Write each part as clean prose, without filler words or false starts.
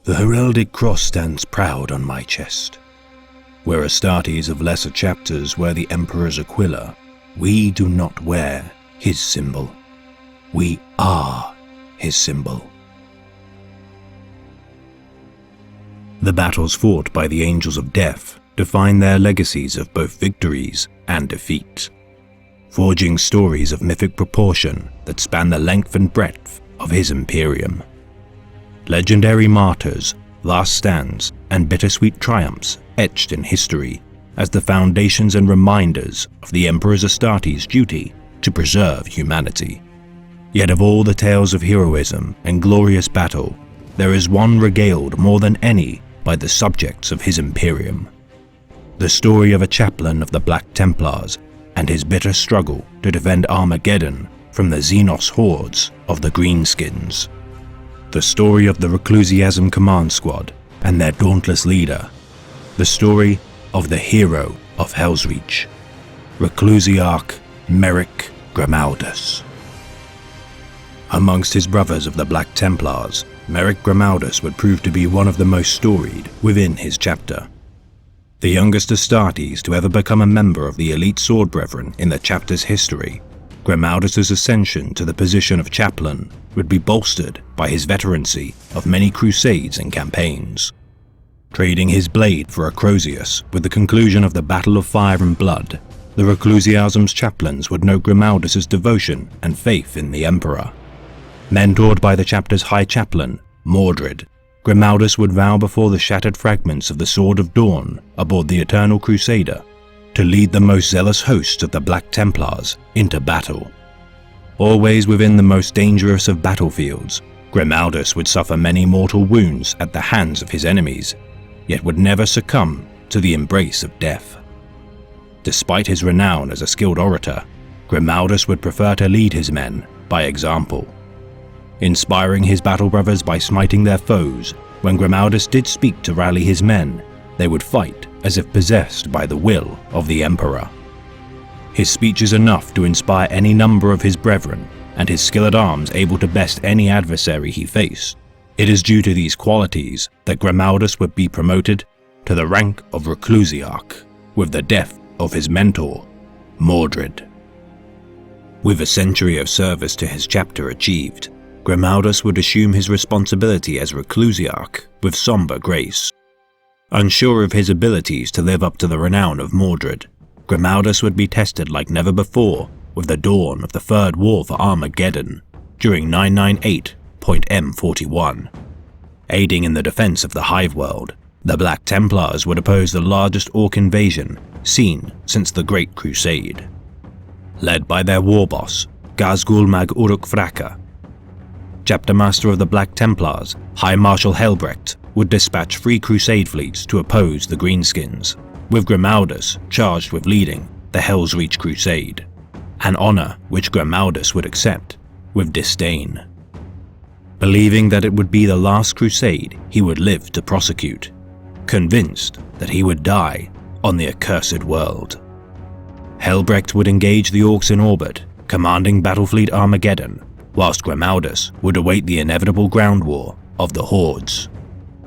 The heraldic cross stands proud on my chest. We're Astartes of lesser chapters where the Emperor's Aquila. We do not wear his symbol. We are his symbol. The battles fought by the Angels of Death define their legacies of both victories and defeat, forging stories of mythic proportion that span the length and breadth of his Imperium. Legendary martyrs, last stands, and bittersweet triumphs etched in history as the foundations and reminders of the Emperor's Astartes' duty to preserve humanity. Yet of all the tales of heroism and glorious battle, there is one regaled more than any by the subjects of his Imperium. The story of a chaplain of the Black Templars and his bitter struggle to defend Armageddon from the Xenos hordes of the Greenskins. The story of the Reclusiasm Command Squad and their dauntless leader. The story of the hero of Hellsreach, Reclusiarch Merrick Grimaldus. Amongst his brothers of the Black Templars, Merrick Grimaldus would prove to be one of the most storied within his chapter. The youngest Astartes to ever become a member of the elite Sword Brethren in the chapter's history, Grimaldus's ascension to the position of chaplain would be bolstered by his veterancy of many crusades and campaigns. Trading his blade for a Crozius with the conclusion of the Battle of Fire and Blood, the Reclusiasm's chaplains would note Grimaldus's devotion and faith in the Emperor. Mentored by the chapter's High Chaplain, Mordred, Grimaldus would vow before the shattered fragments of the Sword of Dawn aboard the Eternal Crusader to lead the most zealous hosts of the Black Templars into battle. Always within the most dangerous of battlefields, Grimaldus would suffer many mortal wounds at the hands of his enemies, yet would never succumb to the embrace of death. Despite his renown as a skilled orator, Grimaldus would prefer to lead his men by example, inspiring his battle brothers by smiting their foes. When Grimaldus did speak to rally his men, they would fight as if possessed by the will of the Emperor. His speech is enough to inspire any number of his brethren, and his skill at arms able to best any adversary he faced. It is due to these qualities that Grimaldus would be promoted to the rank of Reclusiarch with the death of his mentor, Mordred. With a century of service to his chapter achieved, Grimaldus would assume his responsibility as Reclusiarch with somber grace. Unsure of his abilities to live up to the renown of Mordred, Grimaldus would be tested like never before with the dawn of the Third War for Armageddon during 998.M41. Aiding in the defense of the Hive World, the Black Templars would oppose the largest Orc invasion seen since the Great Crusade. Led by their war boss, Ghazghul Mag Uruk Thraka, Chapter Master of the Black Templars, High Marshal Helbrecht would dispatch 3 crusade fleets to oppose the Greenskins, with Grimaldus charged with leading the Hellsreach Crusade, an honor which Grimaldus would accept with disdain. Believing that it would be the last crusade he would live to prosecute, convinced that he would die on the accursed world. Helbrecht would engage the Orcs in orbit, commanding Battlefleet Armageddon, whilst Grimaldus would await the inevitable ground war of the Hordes.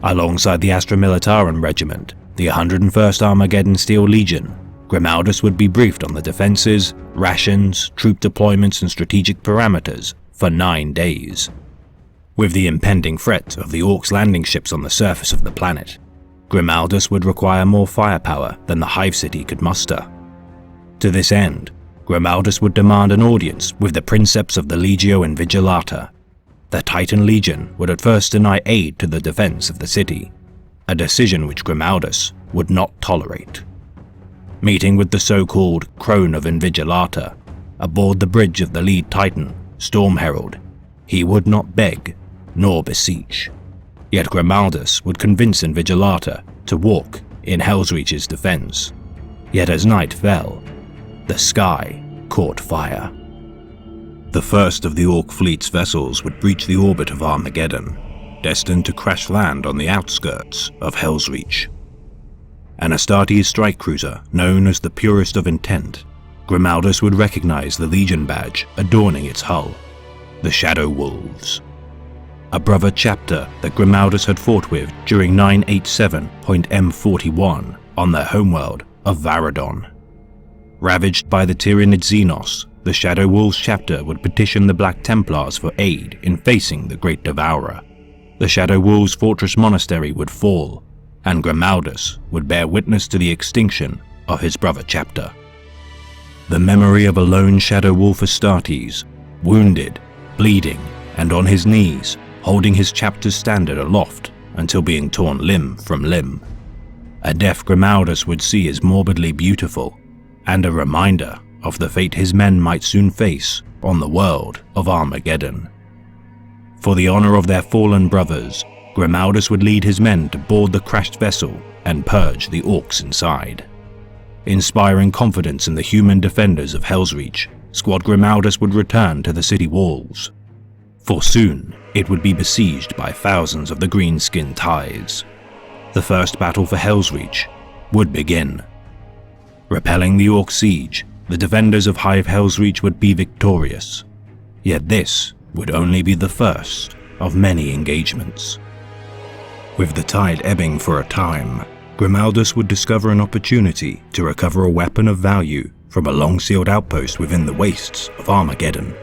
Alongside the Astra Militarum Regiment, the 101st Armageddon Steel Legion, Grimaldus would be briefed on the defenses, rations, troop deployments and strategic parameters for 9 days. With the impending threat of the Orcs landing ships on the surface of the planet, Grimaldus would require more firepower than the Hive City could muster. To this end, Grimaldus would demand an audience with the Princeps of the Legio Invigilata. The Titan Legion would at first deny aid to the defense of the city, a decision which Grimaldus would not tolerate. Meeting with the so-called Crone of Invigilata aboard the bridge of the lead Titan, Storm Herald, he would not beg nor beseech. Yet Grimaldus would convince Invigilata to walk in Hellsreach's defense. Yet as night fell, the sky caught fire. The first of the Orc fleet's vessels would breach the orbit of Armageddon, destined to crash land on the outskirts of Hellsreach. An Astartes strike cruiser known as the Purest of Intent, Grimaldus would recognize the Legion badge adorning its hull, the Shadow Wolves. a brother chapter that Grimaldus had fought with during 987.M41 on their homeworld of Varadon. Ravaged by the Tyranid Xenos, the Shadow Wolves chapter would petition the Black Templars for aid in facing the Great Devourer. The Shadow Wolves Fortress Monastery would fall, and Grimaldus would bear witness to the extinction of his brother chapter. The memory of a lone Shadow Wolf Astartes, wounded, bleeding, and on his knees, holding his chapter's standard aloft until being torn limb from limb. A death Grimaldus would see as morbidly beautiful, and a reminder of the fate his men might soon face on the world of Armageddon. For the honor of their fallen brothers, Grimaldus would lead his men to board the crashed vessel and purge the orcs inside. Inspiring confidence in the human defenders of Hellsreach, Squad Grimaldus would return to the city walls. For soon, it would be besieged by thousands of the green-skinned Tides. The first battle for Hellsreach would begin. Repelling the orc siege, the defenders of Hive Hellsreach would be victorious. Yet this would only be the first of many engagements. With the tide ebbing for a time, Grimaldus would discover an opportunity to recover a weapon of value from a long-sealed outpost within the wastes of Armageddon.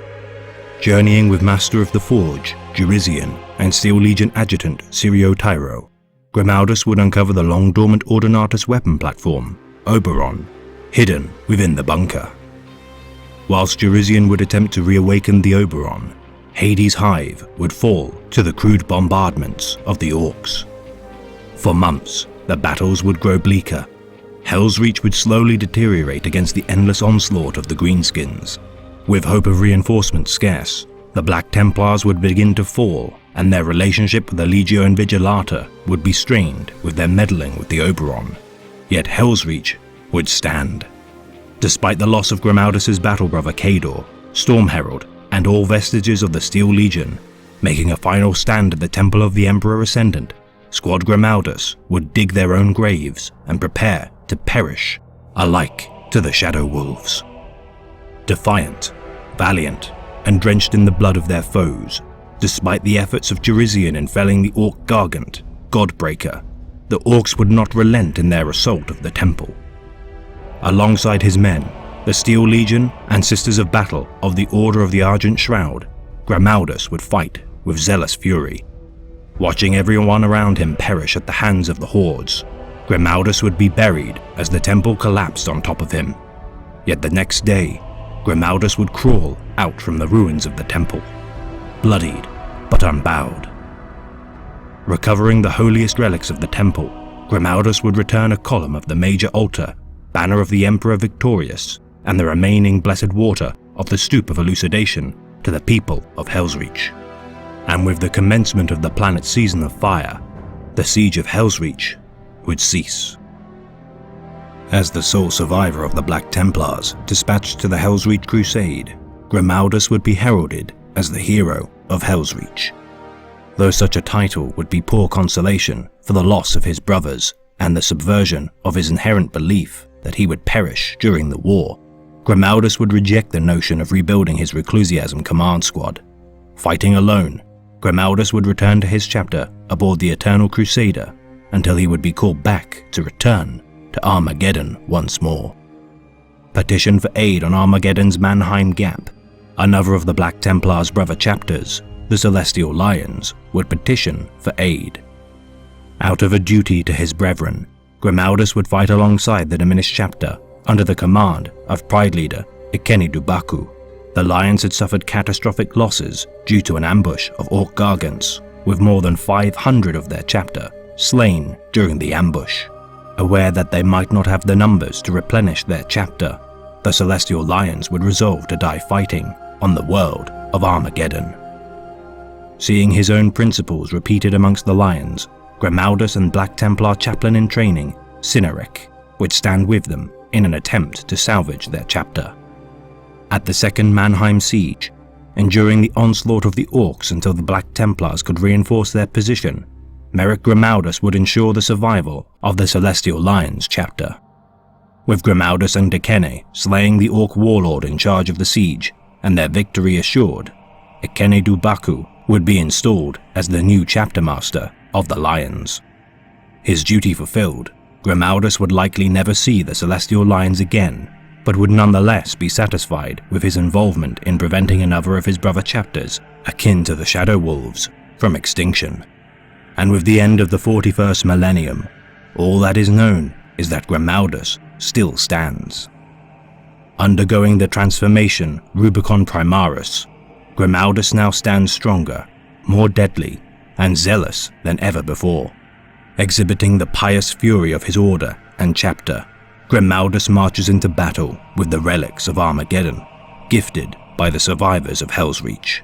Journeying with Master of the Forge, Jurizian, and Steel Legion Adjutant Sirio Tyro, Grimaldus would uncover the long-dormant Ordinatus weapon platform, Oberon, hidden within the bunker. Whilst Jurizian would attempt to reawaken the Oberon, Hades' Hive would fall to the crude bombardments of the orcs. For months, the battles would grow bleaker. Hellsreach would slowly deteriorate against the endless onslaught of the Greenskins. With hope of reinforcements scarce, the Black Templars would begin to fall, and their relationship with the Legio Invigilata would be strained with their meddling with the Oberon. Yet Hellsreach would stand. Despite the loss of Grimaldus' battle brother Kador, Storm Herald, and all vestiges of the Steel Legion, making a final stand at the Temple of the Emperor Ascendant, Squad Grimaldus would dig their own graves and prepare to perish, alike to the Shadow Wolves. Defiant, valiant, and drenched in the blood of their foes, despite the efforts of Jurizian in felling the Orc Gargant, Godbreaker, the Orcs would not relent in their assault of the temple. Alongside his men, the Steel Legion and Sisters of Battle of the Order of the Argent Shroud, Grimaldus would fight with zealous fury. Watching everyone around him perish at the hands of the hordes, Grimaldus would be buried as the temple collapsed on top of him. Yet the next day, Grimaldus would crawl out from the ruins of the temple, bloodied but unbowed. Recovering the holiest relics of the temple, Grimaldus would return a column of the major altar, banner of the Emperor Victorious, and the remaining blessed water of the Stoop of Elucidation to the people of Hellsreach. And with the commencement of the planet's season of fire, the siege of Hellsreach would cease. As the sole survivor of the Black Templars dispatched to the Hellsreach Crusade, Grimaldus would be heralded as the hero of Hellsreach. Though such a title would be poor consolation for the loss of his brothers and the subversion of his inherent belief that he would perish during the war, Grimaldus would reject the notion of rebuilding his Reclusiasm command squad. Fighting alone, Grimaldus would return to his chapter aboard the Eternal Crusader until he would be called back to return to Armageddon once more. Petition for aid on Armageddon's Mannheim Gap. Another of the Black Templars' brother chapters, the Celestial Lions, would petition for aid. Out of a duty to his brethren, Grimaldus would fight alongside the diminished chapter under the command of Pride Leader Ikeni Dubaku. The Lions had suffered catastrophic losses due to an ambush of Orc Gargants, with more than 500 of their chapter slain during the ambush. Aware that they might not have the numbers to replenish their chapter, the Celestial Lions would resolve to die fighting on the world of Armageddon. Seeing his own principles repeated amongst the Lions, Grimaldus and Black Templar chaplain in training, Cineric, would stand with them in an attempt to salvage their chapter. At the Second Mannheim Siege, enduring the onslaught of the Orcs until the Black Templars could reinforce their position, Merrick Grimaldus would ensure the survival of the Celestial Lions chapter. With Grimaldus and Dekene slaying the Orc warlord in charge of the siege, and their victory assured, Ikene Dubaku would be installed as the new chapter master of the Lions. His duty fulfilled, Grimaldus would likely never see the Celestial Lions again, but would nonetheless be satisfied with his involvement in preventing another of his brother chapters, akin to the Shadow Wolves, from extinction. And with the end of the 41st millennium, all that is known is that Grimaldus still stands. Undergoing the transformation Rubicon Primaris, Grimaldus now stands stronger, more deadly, and zealous than ever before. Exhibiting the pious fury of his order and chapter, Grimaldus marches into battle with the relics of Armageddon, gifted by the survivors of Hell's Reach.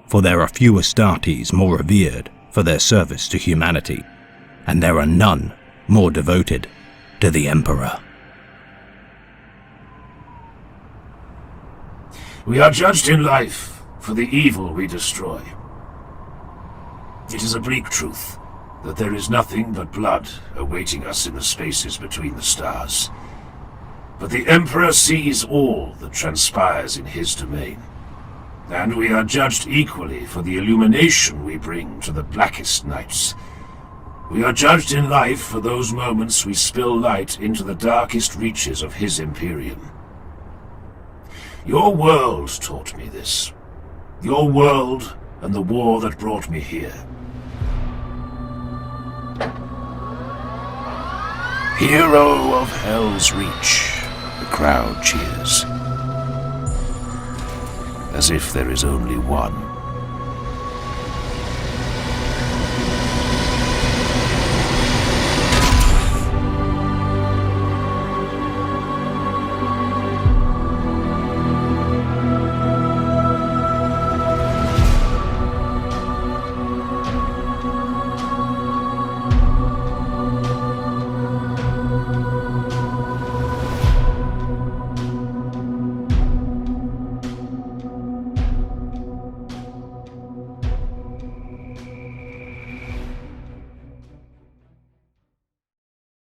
For there are few Astartes more revered for their service to humanity, and there are none more devoted to the Emperor. We are judged in life for the evil we destroy. It is a bleak truth that there is nothing but blood awaiting us in the spaces between the stars. But the Emperor sees all that transpires in his domain, and we are judged equally for the illumination we bring to the blackest nights. We are judged in life for those moments we spill light into the darkest reaches of his Imperium. Your world taught me this. Your world and the war that brought me here. Hero of Hell's Reach, the crowd cheers. As if there is only one.